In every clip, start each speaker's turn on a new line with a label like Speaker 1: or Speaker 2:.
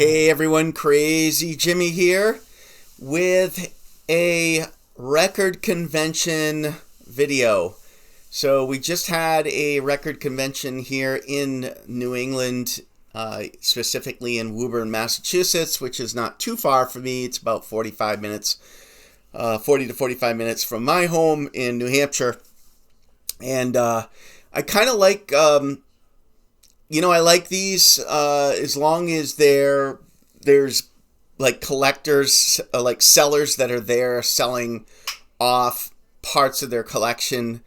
Speaker 1: Hey everyone, Crazy Jimmy here with a record convention video. So we just had a record convention here in New England, specifically in Woburn, Massachusetts, which is not too far from me. It's about 45 minutes, 40 to 45 minutes from my home in New Hampshire. And I kind of like... I like these as long as there's like collectors, like sellers that are there selling off parts of their collection.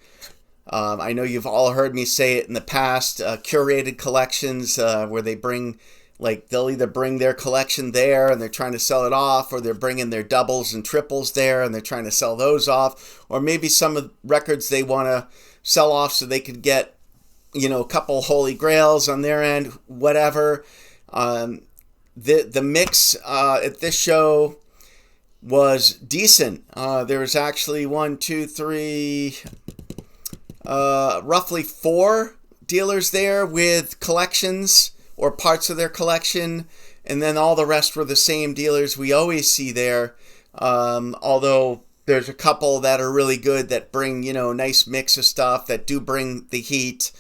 Speaker 1: I know you've all heard me say it in the past, curated collections where they bring, like they'll either bring their collection there and they're trying to sell it off, or they're bringing their doubles and triples there and they're trying to sell those off, or maybe some of the records they want to sell off so they could get a couple holy grails on their end, whatever. The mix at this show was decent. There was actually roughly 4 dealers there with collections or parts of their collection, and then all the rest were the same dealers we always see there. Although there's a couple that are really good that bring, nice mix of stuff that do bring the heat.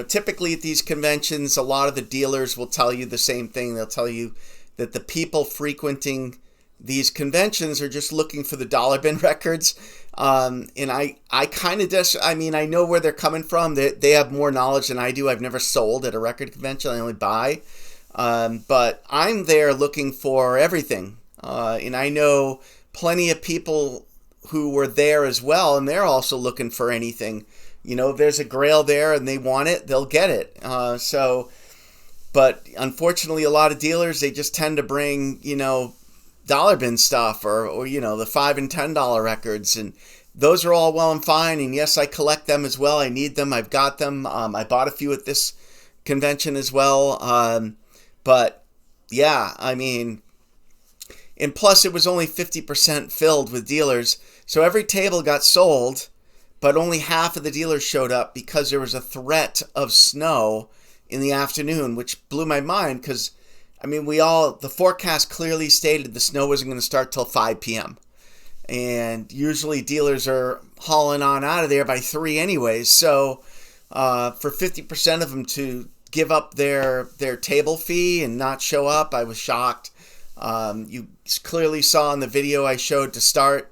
Speaker 1: Typically at these conventions, a lot of the dealers will tell you the same thing. They'll tell you that the people frequenting these conventions are just looking for the dollar bin records. And I kind of I know where they're coming from. They have more knowledge than I do. I've never sold at a record convention. I only buy. But I'm there looking for everything. And I know plenty of people who were there as well, and they're also looking for anything. If there's a Grail there and they want it, they'll get it. But unfortunately, a lot of dealers, they just tend to bring, dollar bin stuff or the $5 and $10 records. And those are all well and fine. And yes, I collect them as well. I need them. I've got them. I bought a few at this convention as well. But yeah, and plus it was only 50% filled with dealers. So every table got sold, but only half of the dealers showed up because there was a threat of snow in the afternoon, which blew my mind because, the forecast clearly stated the snow wasn't going to start till 5 p.m. And usually dealers are hauling on out of there by 3 anyways. So for 50% of them to give up their table fee and not show up, I was shocked. You clearly saw in the video I showed to start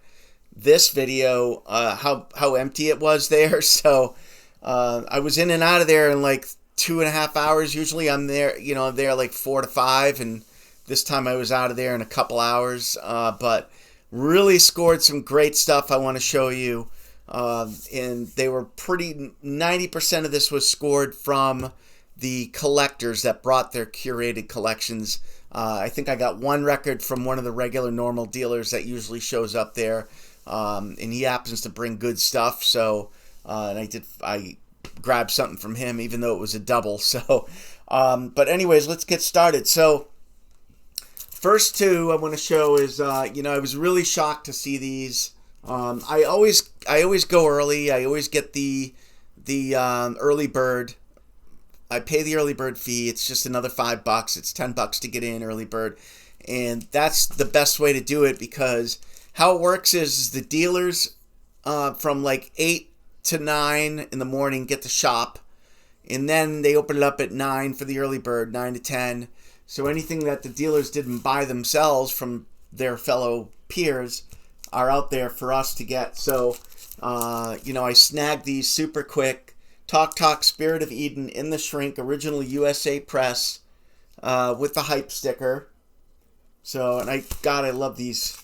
Speaker 1: this video how empty it was there. So I was in and out of there in like 2.5 hours. Usually I'm there, there like 4 to 5, and this time I was out of there in a couple hours. But really scored some great stuff I want to show you. And they were 90% of this was scored from the collectors that brought their curated collections. I think I got one record from one of the regular normal dealers that usually shows up there. And he happens to bring good stuff, so and I grabbed something from him, even though it was a double. So, but anyways, let's get started. So, first two I want to show is I was really shocked to see these. I always go early. I always get the early bird. I pay the early bird fee. It's just another $5. It's $10 to get in early bird, and that's the best way to do it because how it works is the dealers from like 8 to 9 in the morning get to shop, and then they open it up at 9 for the early bird, 9 to 10. So anything that the dealers didn't buy themselves from their fellow peers are out there for us to get. So, I snagged these super quick. Talk Spirit of Eden in the shrink, original USA press with the hype sticker. So, and I love these.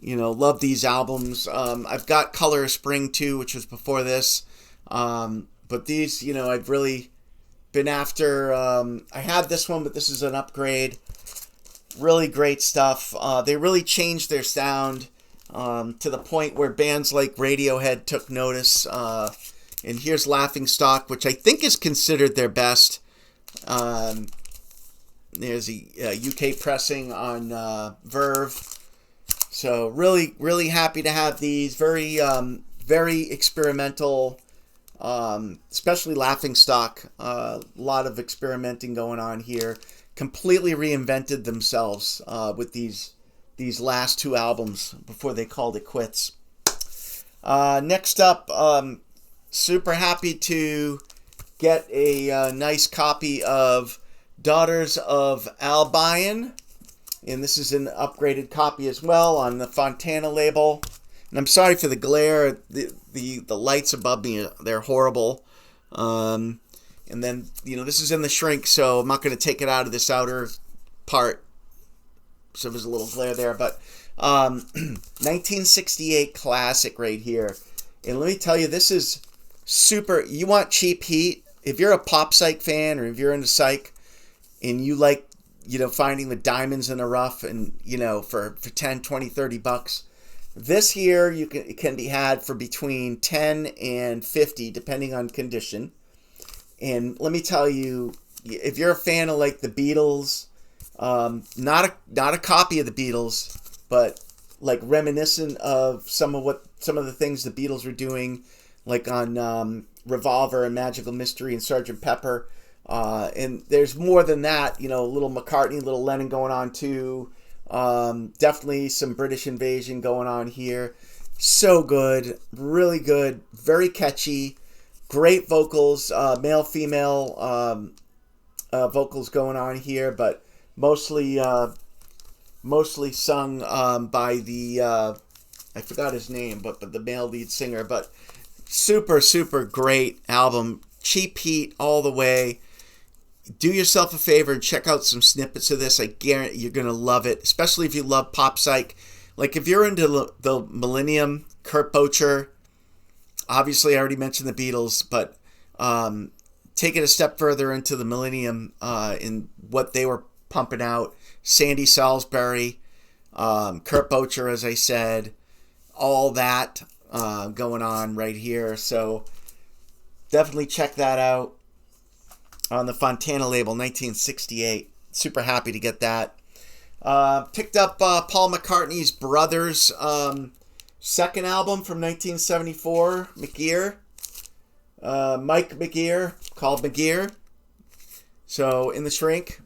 Speaker 1: Love these albums. I've got Color of Spring too, which was before this. But these, I've really been after. I had this one, but this is an upgrade. Really great stuff. They really changed their sound to the point where bands like Radiohead took notice. And here's Laughing Stock, which I think is considered their best. There's a UK pressing on Verve. So really, really happy to have these. Very, very experimental, especially Laughing Stock. A lot of experimenting going on here. completely reinvented themselves with these last two albums before they called it quits. Next up, super happy to get a nice copy of Daughters of Albion, and this is an upgraded copy as well on the Fontana label. And I'm sorry for the glare. The lights above me, they're horrible. And then, this is in the shrink, so I'm not going to take it out of this outer part. So there's a little glare there. But 1968 classic right here. And let me tell you, this is super. You want cheap heat? If you're a pop Psych fan, or if you're into Psych, and you like, finding the diamonds in the rough, and, for 10, 20, 30 bucks, this here it can be had for between 10 and 50, depending on condition. And let me tell you, if you're a fan of like the Beatles, not a copy of the Beatles, but like reminiscent of some of the things the Beatles were doing, like on Revolver and Magical Mystery and Sgt. Pepper. And there's more than that, little McCartney, little Lennon going on too. Definitely some British Invasion going on here. So good, really good, very catchy, great vocals, male, female vocals going on here, but mostly sung by the I forgot his name, but the male lead singer. But super great album, cheap heat all the way. Do yourself a favor and check out some snippets of this. I guarantee you're going to love it, especially if you love pop Psych. Like if you're into the Millennium, Kurt Bocher, obviously I already mentioned the Beatles, but take it a step further into the Millennium in what they were pumping out. Sandy Salisbury, Kurt Bocher, as I said, all that going on right here. So definitely check that out. On the Fontana label, 1968. Super happy to get that. Picked up Paul McCartney's brother's second album from 1974, McGear. Mike McGear, called McGear. So, in the shrink.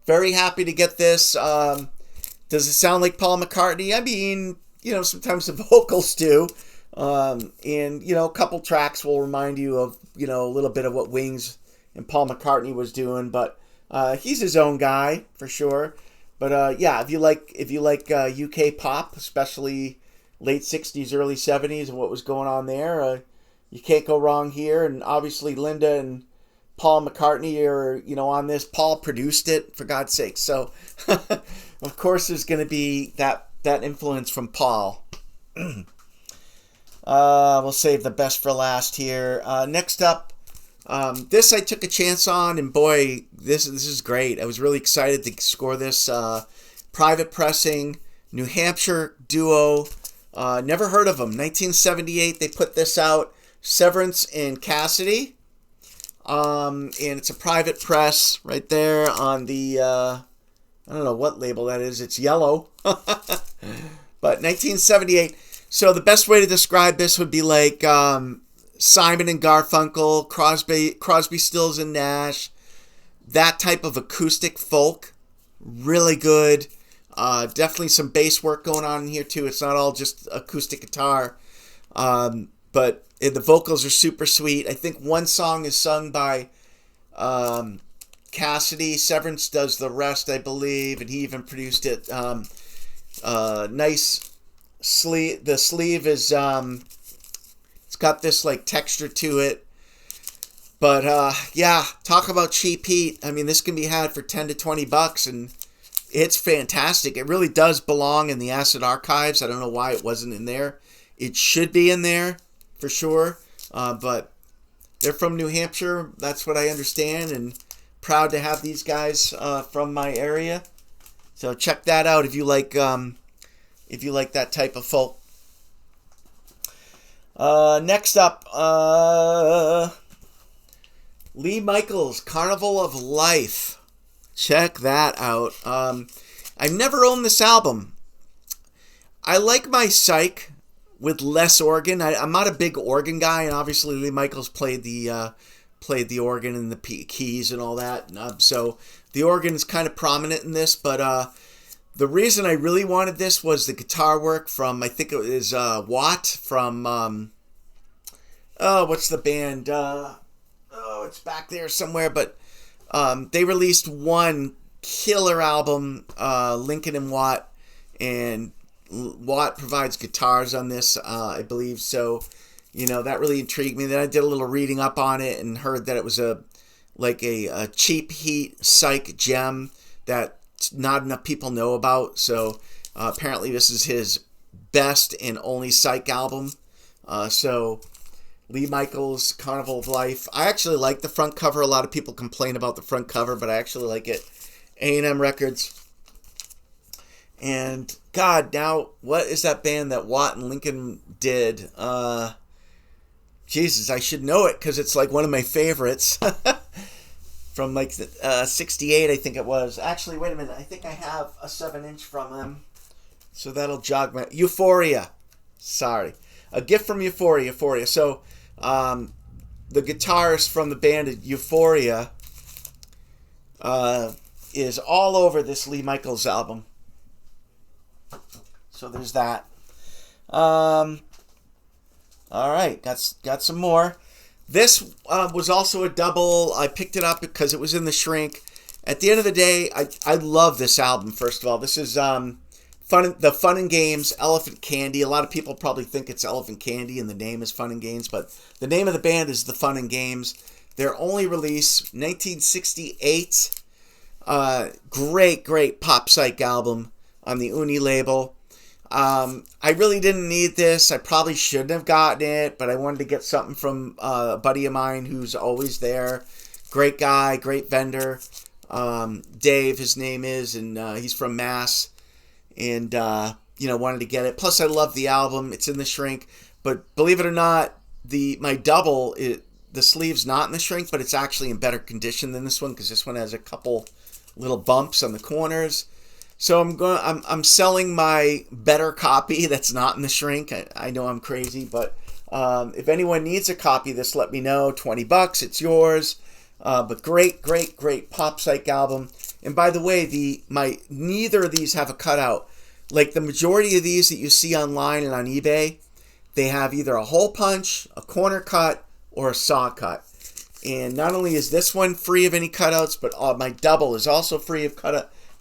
Speaker 1: Very happy to get this. Does it sound like Paul McCartney? I mean, sometimes the vocals do. And, a couple tracks will remind you of, a little bit of what Wings and Paul McCartney was doing, but he's his own guy for sure. But yeah, if you like UK pop, especially late 60s, early 70s, and what was going on there, you can't go wrong here. And obviously Linda and Paul McCartney are on this. Paul produced it, for God's sake. So of course there's going to be that influence from Paul. We'll save the best for last here. Next up. This I took a chance on, and boy, this is great. I was really excited to score this. Private Pressing, New Hampshire duo. Never heard of them. 1978, they put this out. Severance and Cassidy. And it's a private press right there on the, I don't know what label that is. It's yellow. But 1978. So the best way to describe this would be like Simon and Garfunkel, Crosby, Stills and Nash, that type of acoustic folk, really good. Definitely some bass work going on in here too. It's not all just acoustic guitar, but the vocals are super sweet. I think one song is sung by Cassidy. Severance does the rest, I believe, and he even produced it. Nice sleeve. The sleeve is got this like texture to it, but yeah, talk about cheap heat. I mean, this can be had for 10 to 20 bucks, and it's fantastic. It really does belong in the Acid Archives. I don't know why it wasn't in there. It should be in there for sure, but they're from New Hampshire. That's what I understand, and proud to have these guys from my area. So check that out if you like that type of folk. Next up, Lee Michaels, Carnival of Life. Check that out. I've never owned this album. I like my Psych with less organ. I'm not a big organ guy, and obviously Lee Michaels played the played the organ and the keys and all that. So the organ is kind of prominent in this, but the reason I really wanted this was the guitar work from, I think it was Watt from, what's the band? It's back there somewhere, but they released one killer album, Lincoln and Watt, and Watt provides guitars on this, I believe. So, that really intrigued me. Then I did a little reading up on it and heard that it was a cheap heat Psych gem that not enough people know about. So apparently this is his best and only Psych album. So Lee Michaels, Carnival of Life. I actually like the front cover. A lot of people complain about the front cover, but I actually like it. A&M Records. And God, now what is that band that Watt and Lincoln did? Jesus, I should know it because it's like one of my favorites. From like 68, I think it was. Actually, wait a minute. I think I have a 7-inch from them. So that'll jog my... Euphoria. Sorry. A gift from Euphoria. So the guitarist from the band Euphoria is all over this Lee Michaels album. So there's that. All right. Got some more. This was also a double. I picked it up because it was in the shrink. At the end of the day, I love this album, first of all. This is the Fun and Games, Elephant Candy. A lot of people probably think it's Elephant Candy and the name is Fun and Games, but the name of the band is the Fun and Games. Their only release, 1968. Great pop psych album on the Uni label. I really didn't need this. I probably shouldn't have gotten it, but I wanted to get something from a buddy of mine who's always there. Great guy, great vendor. Dave, his name is, and he's from Mass. And, wanted to get it. Plus, I love the album. It's in the shrink. But believe it or not, my double, the sleeve's not in the shrink, but it's actually in better condition than this one because this one has a couple little bumps on the corners. So I'm selling my better copy that's not in the shrink. I know I'm crazy, but if anyone needs a copy of this, let me know. $20, it's yours. But great pop psych album. And by the way, neither of these have a cutout. Like the majority of these that you see online and on eBay, they have either a hole punch, a corner cut, or a saw cut. And not only is this one free of any cutouts, but my double is also free of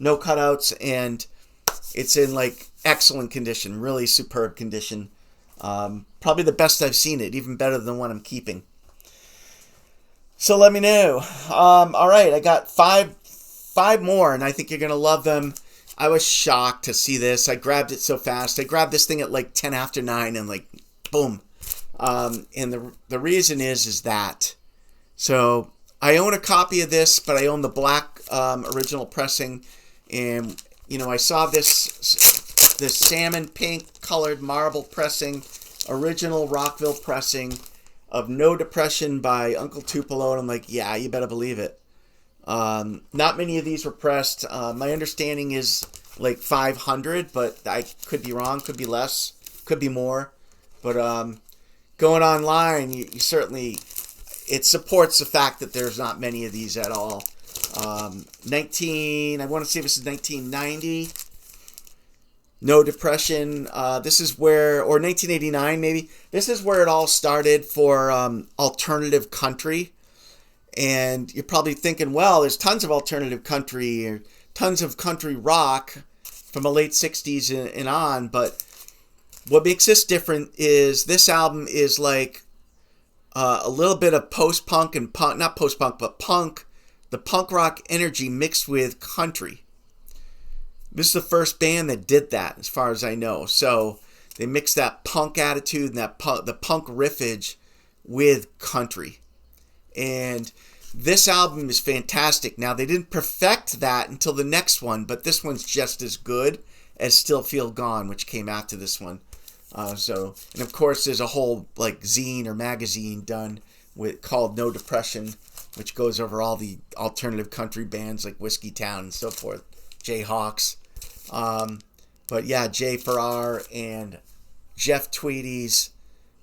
Speaker 1: no cutouts, and it's in like excellent condition, really superb condition. Probably the best I've seen it, even better than the one I'm keeping. So let me know. All right, I got five more, and I think you're gonna love them. I was shocked to see this. I grabbed it so fast. I grabbed this thing at like 10 after 9, and like boom. And the reason is that. So I own a copy of this, but I own the black original pressing. And, I saw this salmon pink colored marble pressing, original Rockville pressing of No Depression by Uncle Tupelo. And I'm like, yeah, you better believe it. Not many of these were pressed. My understanding is like 500, but I could be wrong, could be less, could be more. But going online, you certainly, it supports the fact that there's not many of these at all. I want to say this is 1990. No Depression. This is where, or 1989 maybe. This is where it all started for alternative country. And you're probably thinking, well, there's tons of alternative country, or tons of country rock from the late 60s and on. But what makes this different is this album is like a little bit of post-punk and punk, not post-punk, but punk. The punk rock energy mixed with country. This is the first band that did that, as far as I know. So they mixed that punk attitude and the punk riffage with country. And this album is fantastic. Now, they didn't perfect that until the next one, but this one's just as good as Still Feel Gone, which came after this one. And of course, there's a whole like zine or magazine done called No Depression, which goes over all the alternative country bands like Whiskey Town and so forth, Jayhawks. But yeah, Jay Farrar and Jeff Tweedy's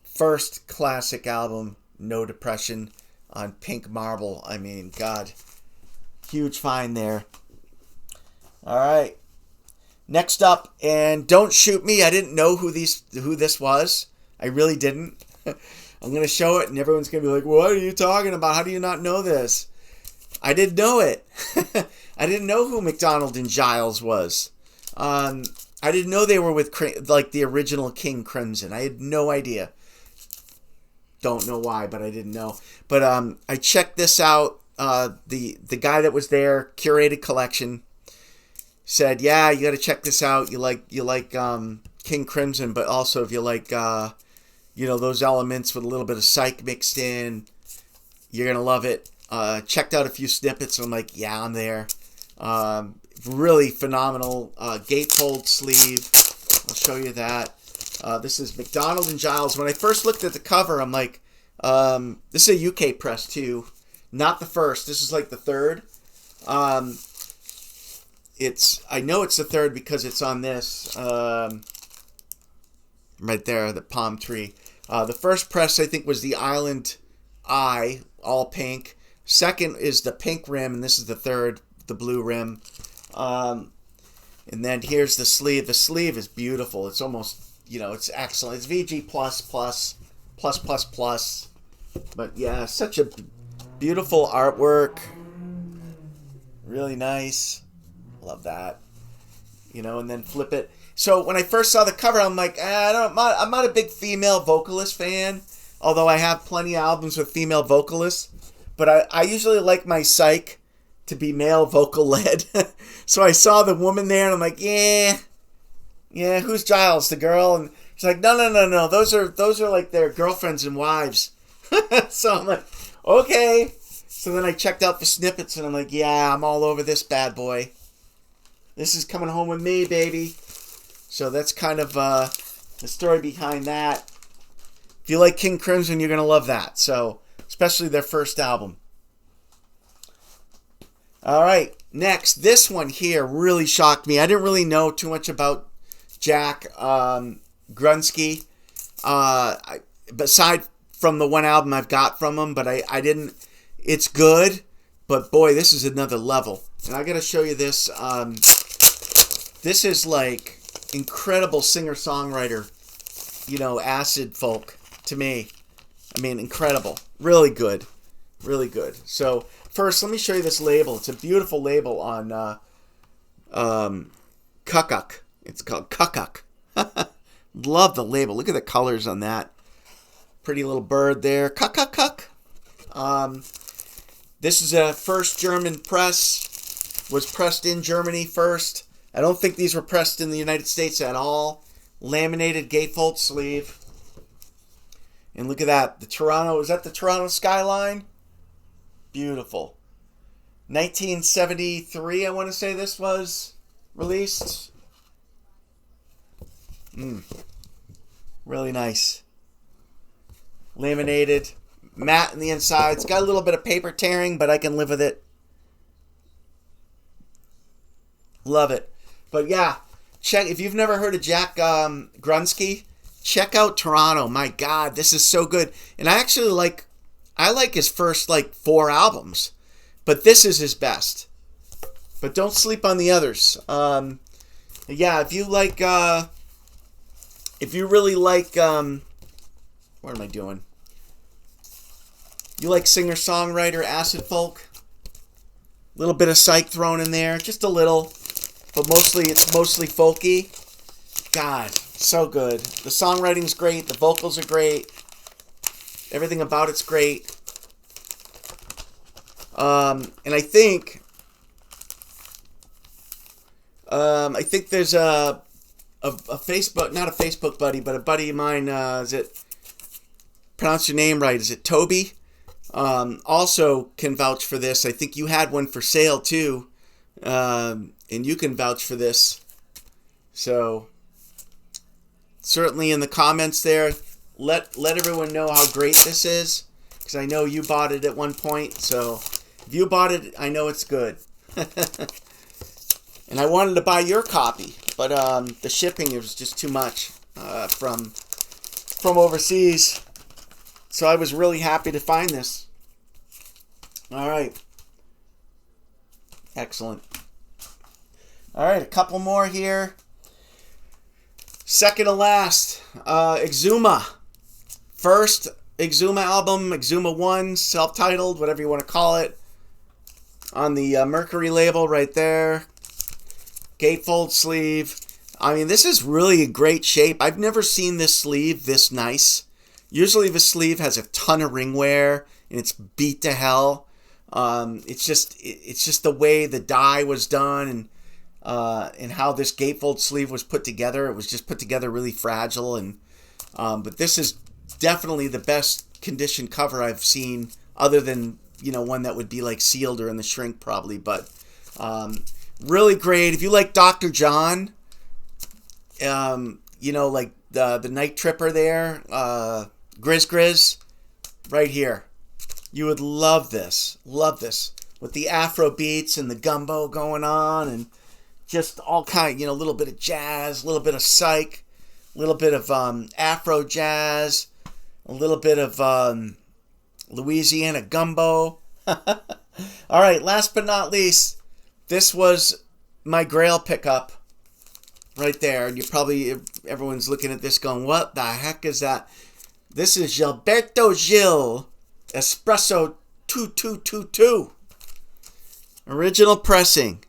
Speaker 1: first classic album, No Depression. on pink marble. I mean, God, huge find there. All right. Next up, and don't shoot me. I didn't know who this was. I really didn't. I'm going to show it, and everyone's going to be like, what are you talking about? How do you not know this? I didn't know it. I didn't know who McDonald and Giles was. I didn't know they were with, like, the original King Crimson. I had no idea. Don't know why, but I didn't know. But I checked this out. The guy that was there, curated collection, said, yeah, you got to check this out. You like King Crimson, but also if you like those elements with a little bit of Psych mixed in, you're gonna love it. Checked out a few snippets, and I'm like, yeah, I'm there. Really phenomenal gatefold sleeve. I'll show you that. This is McDonald and Giles. When I first looked at the cover, I'm like, this is a UK press too, not the first. This is like the third. I know it's the third because it's on this right there, the palm tree. The first press I think was the Island Eye, all pink. Second is the pink rim, and this is the third, the blue rim. And then here's the sleeve. The sleeve is beautiful. It's almost, it's excellent. It's VG++++++. But yeah, such a beautiful artwork. Really nice. Love that. And then flip it. So when I first saw the cover, I'm like, I'm not a big female vocalist fan, although I have plenty of albums with female vocalists. But I usually like my Psych to be male vocal led. So I saw the woman there, and I'm like, yeah, who's Giles, the girl? And she's like, no, those are like their girlfriends and wives. So I'm like, okay. So then I checked out the snippets, and I'm like, yeah, I'm all over this bad boy. This is coming home with me, baby. So that's kind of the story behind that. If you like King Crimson, you're going to love that. So, especially their first album. All right, next. This one here really shocked me. I didn't really know too much about Jack Grunsky. Aside from the one album I've got from him, but I didn't. It's good, but boy, this is another level. And I got to show you this. This is like incredible singer-songwriter, acid folk to me. I mean, incredible. Really good. Really good. So, first, let me show you this label. It's a beautiful label on Kukuk. It's called Kukuk. Love the label. Look at the colors on that. Pretty little bird there. Kukuk. This is a first German press. Was pressed in Germany first. I don't think these were pressed in the United States at all. Laminated gatefold sleeve. And look at that. The Toronto, is that the Toronto skyline? Beautiful. 1973, I want to say this was released. Really nice. Laminated. Matte in the inside. It's got a little bit of paper tearing, but I can live with it. Love it. But yeah, check if you've never heard of Jack Grunsky, check out Toronto. My God, this is so good. And I actually like his first 4 albums, but this is his best. But don't sleep on the others. Yeah, if you really like, what am I doing? You like singer-songwriter, acid folk, a little bit of Psych thrown in there, just a little. But it's mostly folky. God, so good. The songwriting's great. The vocals are great. Everything about it's great. And I think there's a Facebook, not a Facebook buddy, but a buddy of mine. Pronounce your name right? Is it Toby? Also can vouch for this. I think you had one for sale too. And you can vouch for this. So, certainly in the comments there, let everyone know how great this is. Because I know you bought it at one point. So, if you bought it, I know it's good. And I wanted to buy your copy. But the shipping, it was just too much from overseas. So, I was really happy to find this. All right. Excellent. All right, a couple more here. Second to last, Exuma. First Exuma album, Exuma 1, self-titled, whatever you want to call it. On the Mercury label right there. Gatefold sleeve. I mean, this is really a great shape. I've never seen this sleeve this nice. Usually the sleeve has a ton of ring wear and it's beat to hell. It's just the way the dye was done and how this gatefold sleeve was put together. It was just put together really fragile, and but this is definitely the best condition cover I've seen, other than one that would be like sealed or in the shrink probably. But really great. If you like Dr. John, like the Night Tripper there, Grizz, right here. You would love this. Love this. With the Afro beats and the gumbo going on and just all kind, a little bit of jazz, a little bit of psych, a little bit of Afro jazz, a little bit of Louisiana gumbo. All right, last but not least, this was my Grail pickup right there. And everyone's looking at this going, what the heck is that? This is Gilberto Gil Espresso 2222. Original pressing.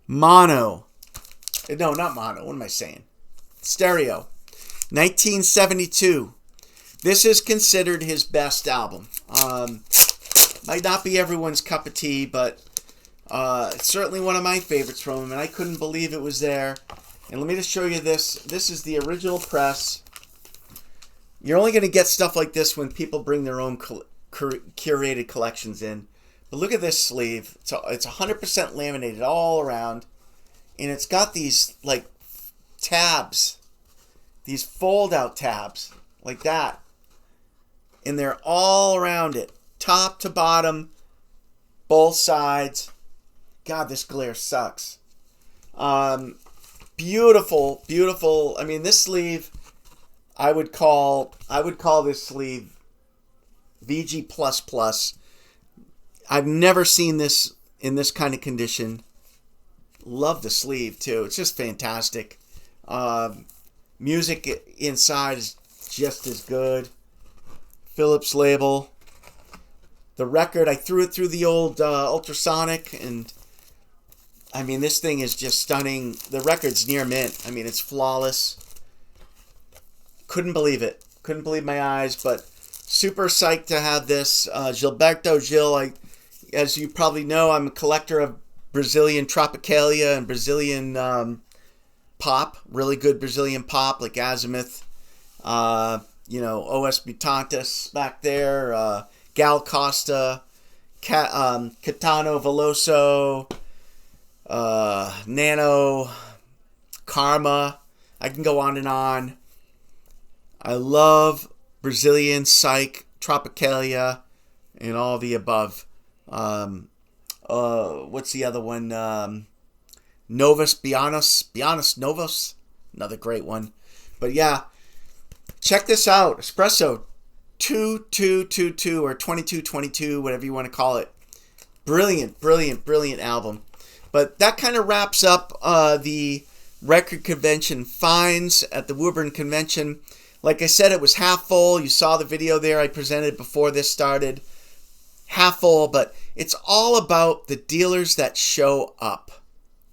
Speaker 1: Mono. No, not mono. What am I saying? Stereo. 1972. This is considered his best album. Might not be everyone's cup of tea, but it's certainly one of my favorites from him, and I couldn't believe it was there. And let me just show you this. This is the original press. You're only going to get stuff like this when people bring their own curated collections in. But look at this sleeve. It's 100% laminated all around. And it's got these, like, tabs. These fold-out tabs. Like that. And they're all around it. Top to bottom. Both sides. God, this glare sucks. Beautiful, beautiful. I mean, this sleeve, I would call this sleeve VG++. I've never seen this in this kind of condition. Love the sleeve too. It's just fantastic. Music inside is just as good. Philips label. The record, I threw it through the old ultrasonic, and I mean, this thing is just stunning. The record's near mint. I mean, it's flawless. Couldn't believe it. Couldn't believe my eyes, but super psyched to have this. Gilberto Gil, as you probably know, I'm a collector of Brazilian Tropicalia and Brazilian pop. Really good Brazilian pop, like Azimuth, Os Mutantes back there, Gal Costa, Caetano Veloso, Nano, Karma. I can go on and on. I love Brazilian Psych, Tropicalia, and all the above. What's the other one? Novus Bianos Novus, another great one. But yeah, check this out. Espresso 2222 or 2222, whatever you want to call it. Brilliant, brilliant, brilliant album. But that kind of wraps up the record convention finds at the Woburn Convention. Like I said, it was half full. You saw the video there I presented before this started. Half full, but it's all about the dealers that show up.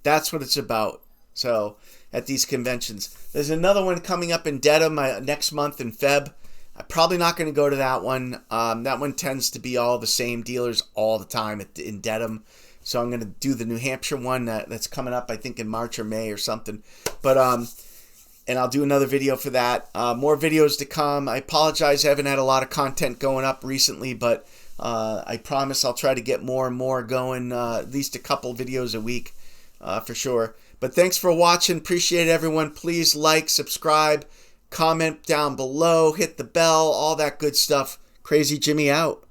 Speaker 1: That's what it's about. So, at these conventions. There's another one coming up in Dedham next month in Feb. I'm probably not going to go to that one. That one tends to be all the same dealers all the time in Dedham. So I'm going to do the New Hampshire one that's coming up, I think, in March or May or something. But and I'll do another video for that. More videos to come. I apologize, I haven't had a lot of content going up recently, but I promise I'll try to get more and more going, at least a couple videos a week for sure. But thanks for watching. Appreciate it, everyone. Please like, subscribe, comment down below, hit the bell, all that good stuff. Crazy Jimmy out.